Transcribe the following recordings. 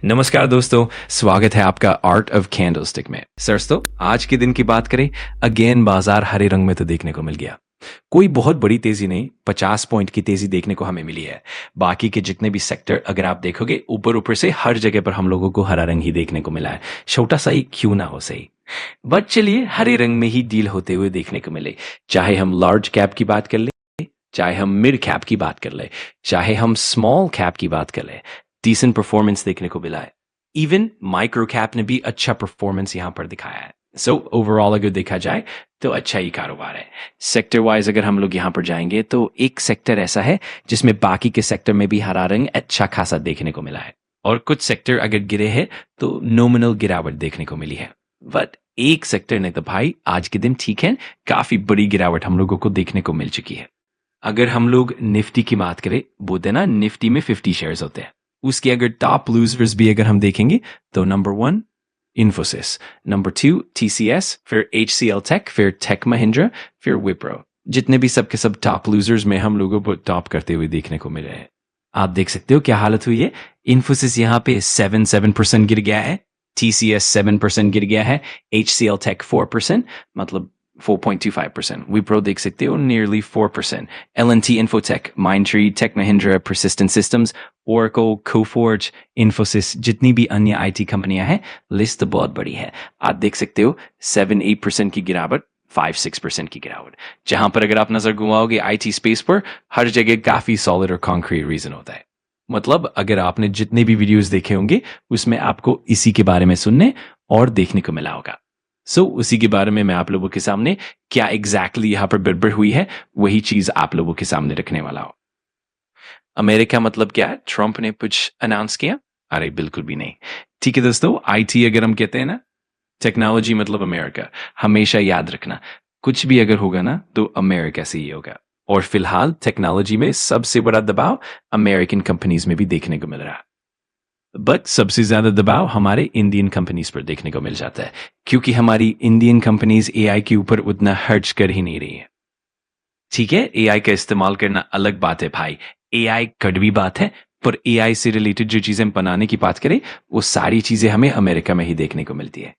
नमस्कार दोस्तों, स्वागत है आपका आर्ट ऑफ कैंडलस्टिक में। दोस्तों, आज के दिन की बात करें, अगेन बाजार हरे रंग में तो देखने को मिल गया। कोई बहुत बड़ी तेजी नहीं, 50 पॉइंट की तेजी देखने को हमें मिली है। बाकी के जितने भी सेक्टर अगर आप देखोगे, ऊपर ऊपर से हर जगह पर हम लोगों को हरा रंग ही देखने को मिला है, छोटा सा ही क्यों ना हो सही। बट चलिए, हरे रंग में ही डील होते हुए देखने को मिले। चाहे हम लार्ज कैप की बात कर ले, चाहे हम मिड कैप की बात कर ले, चाहे हम स्मॉल कैप की बात कर ले, डिसेंट परफॉर्मेंस देखने को मिला है। इवन माइक्रो कैप ने भी अच्छा परफॉर्मेंस यहां पर दिखाया है। सो ओवरऑल अगर देखा जाए तो अच्छा ही कारोबार है। सेक्टर वाइज अगर हम लोग यहां पर जाएंगे तो एक सेक्टर ऐसा है जिसमें बाकी के सेक्टर में भी हरा रंग अच्छा खासा देखने को मिला है, और कुछ सेक्टर अगर गिरे हैं तो नॉमिनल गिरावट देखने को मिली है। बट एक सेक्टर ने तो भाई आज के दिन ठीक है, काफी बड़ी गिरावट हम लोगों को देखने को मिल चुकी है। अगर हम लोग निफ्टी की बात करें, बोलते ना निफ्टी में 50 शेयर्स होते हैं, उसके अगर टॉप लूजर्स भी अगर हम देखेंगे तो नंबर 1 इन्फोसिस, नंबर 2 टीसीएस, फिर एचसीएल टेक, फिर टेक महिंद्रा, फिर विप्रो। जितने भी सबके सब टॉप लूजर्स में हम लोगों को टॉप करते हुए देखने को मिल रहे हैं। आप देख सकते हो क्या हालत हुई है। इन्फोसिस यहाँ पे 7% गिर गया है, टीसीएस 7% गिर गया है, एचसीएल टेक 4%, मतलब 4.25%. Wipro देख सकते हो nearly 4%. L&T Infotech, Mindtree, Tech Mahindra, Persistent Systems, Oracle, Coforge, Infosys, जितनी भी अन्य आईटी कंपनियां हैं, लिस्ट तो बहुत बड़ी है। आप देख सकते हो 7-8% की गिरावट, 5-6% की गिरावट। जहां पर अगर आप नजर घुमाओगे आईटी स्पेस पर, हर जगह काफी सॉलिड और कॉन्क्रीट रीजन होता है। मतलब अगर आपने जितने भी वीडियोस देखे होंगे उसमें आपको इसी के बारे में सुनने और देखने को मिला होगा। उसी के बारे में मैं आप लोगों के सामने क्या एग्जैक्टली यहां पर गड़बड़ हुई है, वही चीज आप लोगों के सामने रखने वाला हूं। अमेरिका मतलब क्या है? ट्रंप ने कुछ अनाउंस किया? अरे बिल्कुल भी नहीं। ठीक है दोस्तों, आईटी अगर हम कहते हैं ना, टेक्नोलॉजी मतलब अमेरिका। हमेशा याद रखना, कुछ भी अगर होगा ना तो अमेरिका से ही होगा। और फिलहाल टेक्नोलॉजी में सबसे बड़ा दबाव अमेरिकन कंपनीज में भी देखने को मिल रहा है। बट सबसे ज्यादा दबाव हमारे इंडियन कंपनीज पर देखने को मिल जाता है, क्योंकि हमारी इंडियन कंपनीज एआई के ऊपर उतना खर्च कर ही नहीं रही है। ठीक है, एआई का इस्तेमाल करना अलग बात है भाई, एआई कड़वी बात है, पर एआई से रिलेटेड जो चीजें बनाने की बात करें, वो सारी चीजें हमें अमेरिका में ही देखने को मिलती है।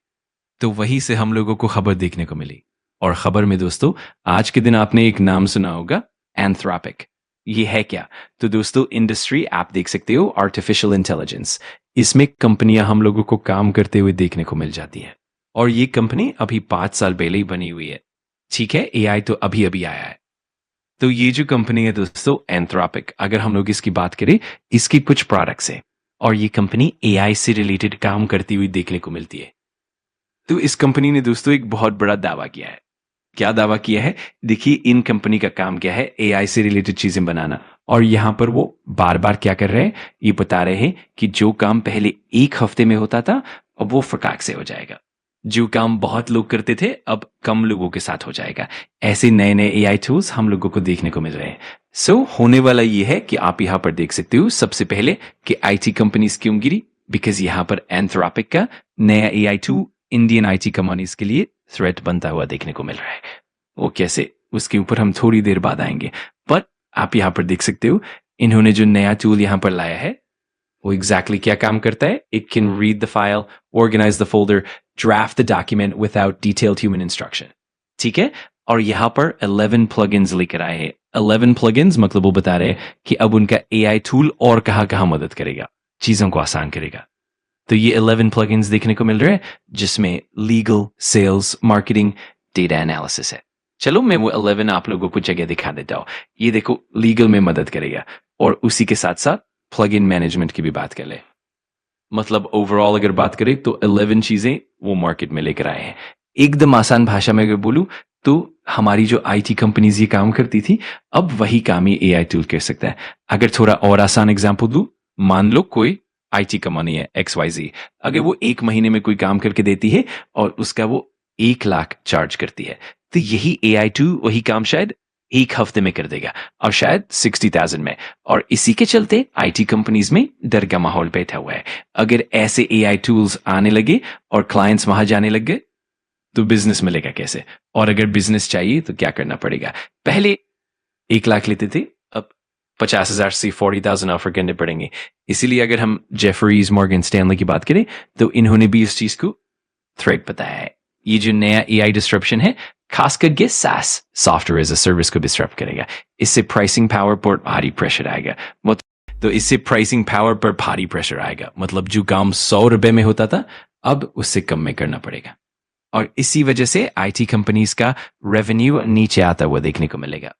तो वहीं से हम लोगों को खबर देखने को मिली। और खबर में दोस्तों, आज के दिन आपने एक नाम सुना होगा, एंथ्रोपिक। ये है क्या? तो दोस्तों, इंडस्ट्री आप देख सकते हो, आर्टिफिशियल इंटेलिजेंस। इसमें कंपनियां हम लोगों को काम करते हुए देखने को मिल जाती है। और ये कंपनी अभी 5 साल पहले ही बनी हुई है। ठीक है, एआई तो अभी अभी आया है। तो ये जो कंपनी है दोस्तों, एंथ्रोपिक, अगर हम लोग इसकी बात करें, इसकी कुछ प्रोडक्ट्स है और ये कंपनी एआई से रिलेटेड काम करती हुई देखने को मिलती है। तो इस कंपनी ने दोस्तों एक बहुत बड़ा दावा किया है। क्या दावा किया है? देखिए, इन कंपनी का काम क्या है, एआई से रिलेटेड चीजें बनाना। और यहां पर वो बार बार क्या कर रहे हैं, ये बता रहे हैं कि जो काम पहले 1 हफ्ते में होता था, अब वो फटाक से हो जाएगा। जो काम बहुत लोग करते थे, अब कम लोगों के साथ हो जाएगा। ऐसे नए नए एआई टूल्स हम लोगों को देखने को मिल रहे हैं। होने वाला ये है कि आप यहां पर देख सकते हो सबसे पहले कि आईटी कंपनीज क्यों गिरी, बिकॉज यहां पर एंथ्रोपिक का नया AI tool Indian IT companies के लिए थ्रेट बनता हुआ देखने को मिल रहा है। वो कैसे, उसके ऊपर हम थोड़ी देर बाद आएंगे। पर आप यहां पर देख सकते हो, इन्होंने जो नया टूल यहां पर लाया है, वो एग्जैक्टली क्या काम करता है? It can read the file, organise the folder, draft the document without detailed human instruction. ठीक है, और यहां पर 11 प्लगइन्स लेकर आए हैं। 11 प्लगइन्स मतलब वो बता रहे हैं कि अब उनका एआई टूल और कहां कहां मदद करेगा, चीजों को आसान करेगा। तो ये 11 प्लगइन्स देखने को मिल रहे हैं, जिसमें legal, sales, marketing, data analysis है। चलो मैं वो 11 आप लोगों को जगह दिखा देता हूं। ये देखो, लीगल में मदद करेगा, और उसी के साथ साथ प्लग इन मैनेजमेंट की भी बात कर ले। मतलब ओवरऑल अगर बात करें तो 11 चीजें वो मार्केट में लेकर आए हैं। एकदम आसान भाषा में अगर बोलूं तो हमारी जो आईटी कंपनीज ये काम करती थी, अब वही काम ही एआई टूल कर सकता है। अगर थोड़ा और आसान एग्जांपल दूं, मान लो कोई आईटी कंपनी है XYZ, अगर वो 1 महीने में कोई काम करके देती है और उसका वो 1 लाख चार्ज करती है, तो यही एआई टूल वही काम शायद 1 हफ्ते में कर देगा, और शायद 60,000 में। और इसी के चलते आईटी कंपनीज में डर का माहौल बैठा हुआ है। अगर ऐसे एआई टूल्स आने लगे और क्लाइंट्स वहां जाने लग गए, तो बिजनेस मिलेगा कैसे? और अगर बिजनेस चाहिए तो क्या करना पड़ेगा? पहले 1 लाख लेते थे, अब 50,000 से 40,000 ऑफर करने पड़ेंगे। इसीलिए अगर हम जेफरीज मॉर्गन स्टैनली की बात करें तो इन्होंने भी इस चीज को थ्रेड बताया है। ये जो नया एआई डिस्ट्रप्शन है खास करके SaaS software as a service को डिस्टर्ब करेगा। इससे प्राइसिंग पावर पर भारी प्रेशर आएगा। तो इससे प्राइसिंग पावर पर भारी प्रेशर आएगा, मतलब जो काम 100 रुपए में होता था अब उससे कम में करना पड़ेगा। और इसी वजह से आईटी कंपनीज का रेवेन्यू नीचे आता हुआ देखने को मिलेगा।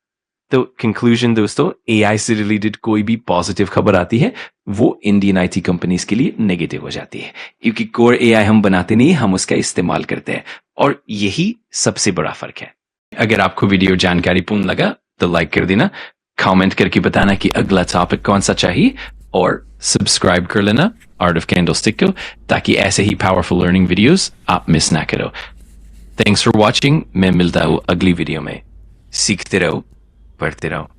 तो कंक्लूजन दोस्तों, एआई से रिलेटेड कोई भी पॉजिटिव खबर आती है वो इंडियन आईटी कंपनीज के लिए नेगेटिव हो जाती है, क्योंकि कोर एआई हम बनाते नहीं, हम उसका इस्तेमाल करते हैं, और यही सबसे बड़ा फर्क है। अगर आपको वीडियो जानकारीपूर्ण लगा तो लाइक कर देना, कमेंट करके बताना कि अगला टॉपिक कौन सा चाहिए, और सब्सक्राइब कर लेना आर्ट ऑफ कैंडलस्टिक को, ताकि ऐसे ही पावरफुल लर्निंग वीडियोस आप मिस ना करो। Thanks for watching. मैं मिलता हूँ अगली वीडियो में। सीखते रहो, पढ़ते रहो।